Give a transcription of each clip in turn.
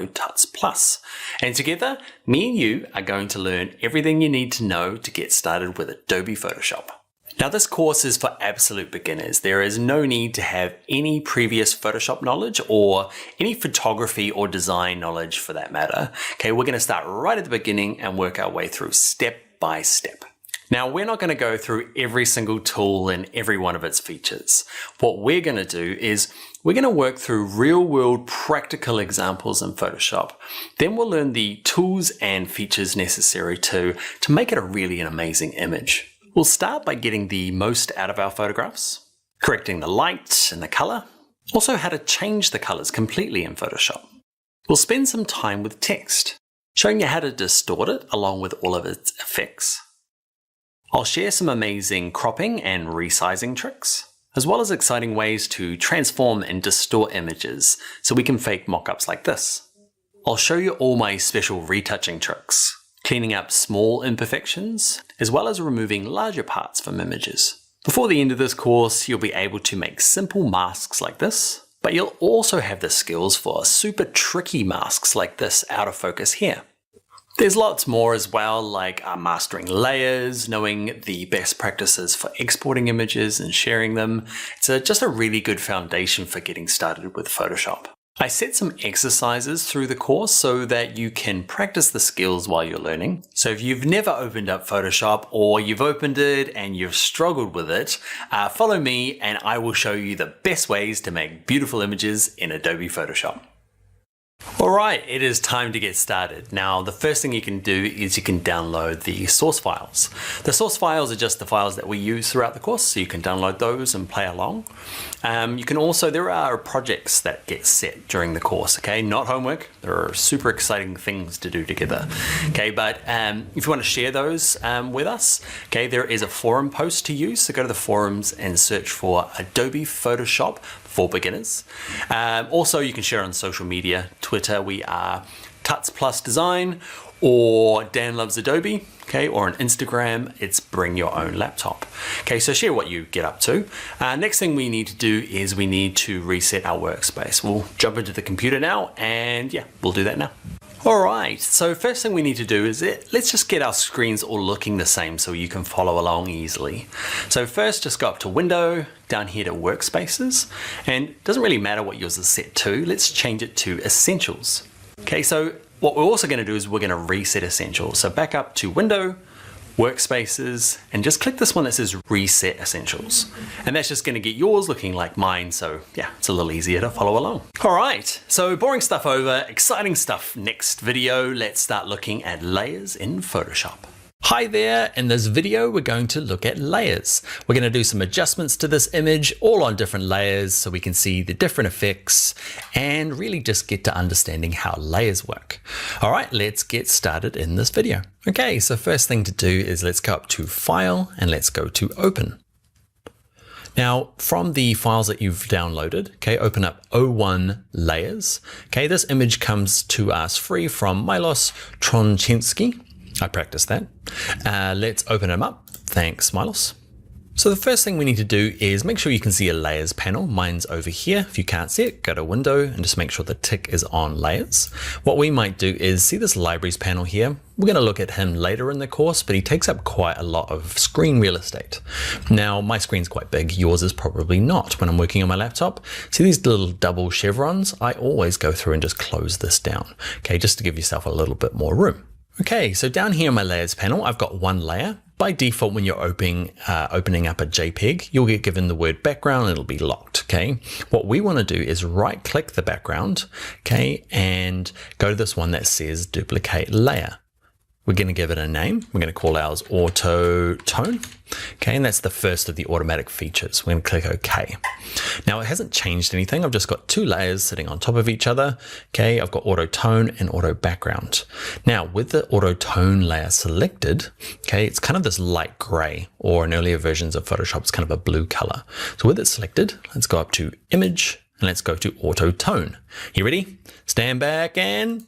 download Tuts Plus. And together, me and you are going to learn everything you need to know to get started with Adobe Photoshop. Now this course is for absolute beginners. There is no need to have any previous Photoshop knowledge or any photography or design knowledge for that matter. Okay, we're going to start right at the beginning and work our way through step by step. Now we're not going to go through every single tool and every one of its features. What we're going to do is we're going to work through real-world practical examples in Photoshop. Then we'll learn the tools and features necessary to make it really an amazing image. We'll start by getting the most out of our photographs, correcting the light and the color, also how to change the colors completely in Photoshop. We'll spend some time with text, showing you how to distort it along with all of its effects. I'll share some amazing cropping and resizing tricks, as well as exciting ways to transform and distort images so we can fake mockups like this. I'll show you all my special retouching tricks, cleaning up small imperfections, as well as removing larger parts from images. Before the end of this course, you'll be able to make simple masks like this, but you'll also have the skills for super tricky masks like this out of focus here. There's lots more as well, like mastering layers, knowing the best practices for exporting images and sharing them. It's just a really good foundation for getting started with Photoshop. I set some exercises through the course so that you can practice the skills while you're learning. So if you've never opened up Photoshop or you've opened it and you've struggled with it, follow me and I will show you the best ways to make beautiful images in Adobe Photoshop. Alright, it is time to get started. Now, the first thing you can do is you can download the source files. The source files are just the files that we use throughout the course, so you can download those and play along. You can also, there are projects that get set during the course, okay? Not homework. There are super exciting things to do together, okay? But if you want to share those with us, okay, there is a forum post to use, so go to the forums and search for Adobe Photoshop for beginners. Also, you can share on social media. Twitter, we are Tuts Plus Design, or Dan Loves Adobe, okay, or on Instagram, it's Bring Your Own Laptop. Okay, so share what you get up to. Next thing we need to do is we need to reset our workspace. We'll jump into the computer now, and yeah, we'll do that now. Alright, so first thing we need to do is let's just get our screens all looking the same so you can follow along easily. So first, just go up to Window, down here to Workspaces, and it doesn't really matter what yours is set to, let's change it to Essentials. Okay, so what we're also going to do is we're going to reset Essentials. So back up to Window, Workspaces, and just click this one that says Reset Essentials. And that's just going to get yours looking like mine, so yeah, it's a little easier to follow along. Alright, so boring stuff over, exciting stuff next video. Let's start looking at layers in Photoshop. Hi there, in this video we're going to look at layers. We're going to do some adjustments to this image, all on different layers so we can see the different effects and really just get to understanding how layers work. Alright, let's get started in this video. Okay, so first thing to do is let's go up to File and let's go to Open. Now, from the files that you've downloaded, okay, open up O1 Layers. Okay, this image comes to us free from Milos Tronchinski. I practiced that. Let's open them up. Thanks, Milos. So the first thing we need to do is make sure you can see a layers panel. Mine's over here. If you can't see it, go to Window and just make sure the tick is on layers. What we might do is see this libraries panel here. We're going to look at him later in the course, but he takes up quite a lot of screen real estate. Now, my screen's quite big. Yours is probably not. When I'm working on my laptop, see these little double chevrons? I always go through and just close this down, okay, just to give yourself a little bit more room. Okay, so down here in my layers panel, I've got one layer. By default, when you're opening up a JPEG, you'll get given the word background and it'll be locked, okay? What we want to do is right click the background, okay, and go to this one that says duplicate layer. We're going to give it a name. We're going to call ours Auto Tone. Okay, and that's the first of the automatic features. We're going to click OK. Now it hasn't changed anything. I've just got two layers sitting on top of each other. Okay, I've got Auto Tone and Auto Background. Now with the Auto Tone layer selected, okay, it's kind of this light gray, or in earlier versions of Photoshop, it's kind of a blue color. So with it selected, let's go up to Image and let's go to Auto Tone. You ready? Stand back and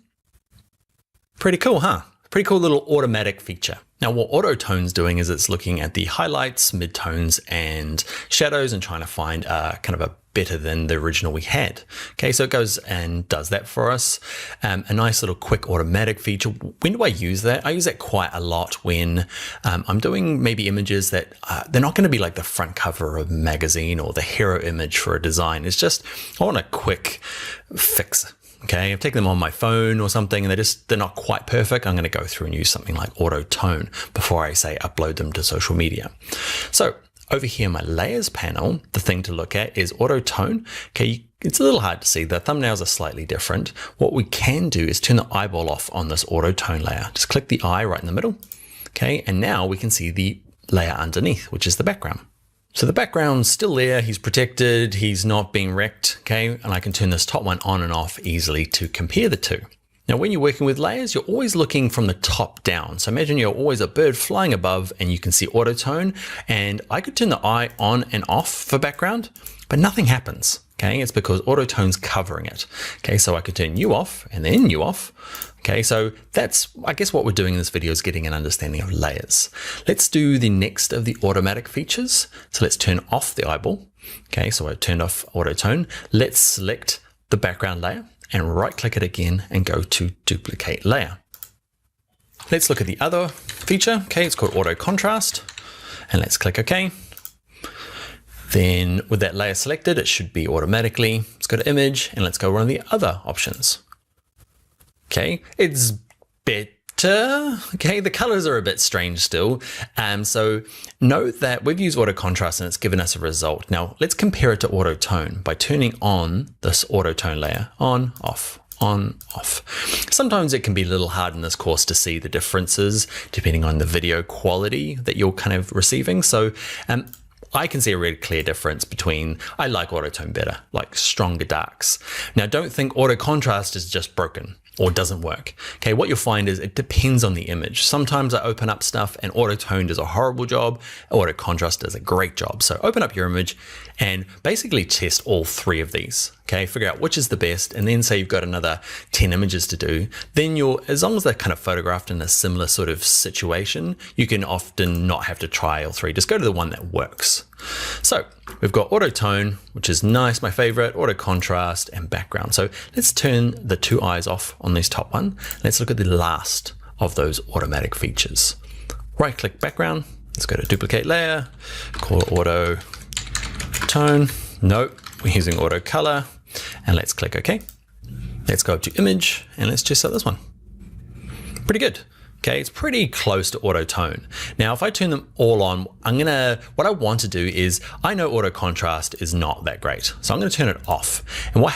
pretty cool, huh? Pretty cool little automatic feature. Now what Auto Tone's doing is it's looking at the highlights, midtones and shadows and trying to find kind of a better than the original we had. Okay, so it goes and does that for us. A nice little quick automatic feature. When do I use that? I use that quite a lot when I'm doing maybe images that they're not going to be like the front cover of a magazine or the hero image for a design. It's just, I want a quick fix. Okay, I've taken them on my phone or something and they're not quite perfect. I'm going to go through and use something like auto tone before I say upload them to social media. So over here in my layers panel, the thing to look at is auto tone. Okay, it's a little hard to see. The thumbnails are slightly different. What we can do is turn the eyeball off on this auto tone layer. Just click the eye right in the middle. Okay, and now we can see the layer underneath, which is the background. So the background's still there, he's protected, he's not being wrecked, okay? And I can turn this top one on and off easily to compare the two. Now, when you're working with layers, you're always looking from the top down. So imagine you're always a bird flying above and you can see auto tone, and I could turn the eye on and off for background, but nothing happens, okay? It's because auto tone's covering it. Okay, so I could turn you off and then you off. Okay, so that's, I guess what we're doing in this video is getting an understanding of layers. Let's do the next of the automatic features. So let's turn off the eyeball. Okay, so I turned off auto tone. Let's select the background layer and right click it again and go to duplicate layer. Let's look at the other feature. Okay, it's called auto contrast, and let's click OK. Then with that layer selected, it should be automatically. Let's go to image and let's go one of the other options. Okay, it's better. Okay, the colors are a bit strange still. So note that we've used auto contrast and it's given us a result. Now let's compare it to auto tone by turning on this auto tone layer, on, off, on, off. Sometimes it can be a little hard in this course to see the differences depending on the video quality that you're kind of receiving. So I can see a really clear difference between, I like auto tone better, like stronger darks. Now don't think auto contrast is just broken or doesn't work. Okay, what you'll find is it depends on the image. Sometimes I open up stuff and auto tone does a horrible job, auto contrast does a great job. So open up your image and basically test all three of these. Okay, figure out which is the best, and then say you've got another 10 images to do, then as long as they're kind of photographed in a similar sort of situation, you can often not have to try all three. Just go to the one that works. So we've got auto tone, which is nice, my favorite, auto contrast and background. So let's turn the two eyes off on this top one. Let's look at the last of those automatic features. Right click background, let's go to duplicate layer, call it auto tone. Nope, we're using auto color, and let's click OK. Let's go up to image and let's just set this one. Pretty good. Okay, it's pretty close to auto tone. Now, if I turn them all on, what I want to do is, I know auto contrast is not that great. So I'm going to turn it off. And what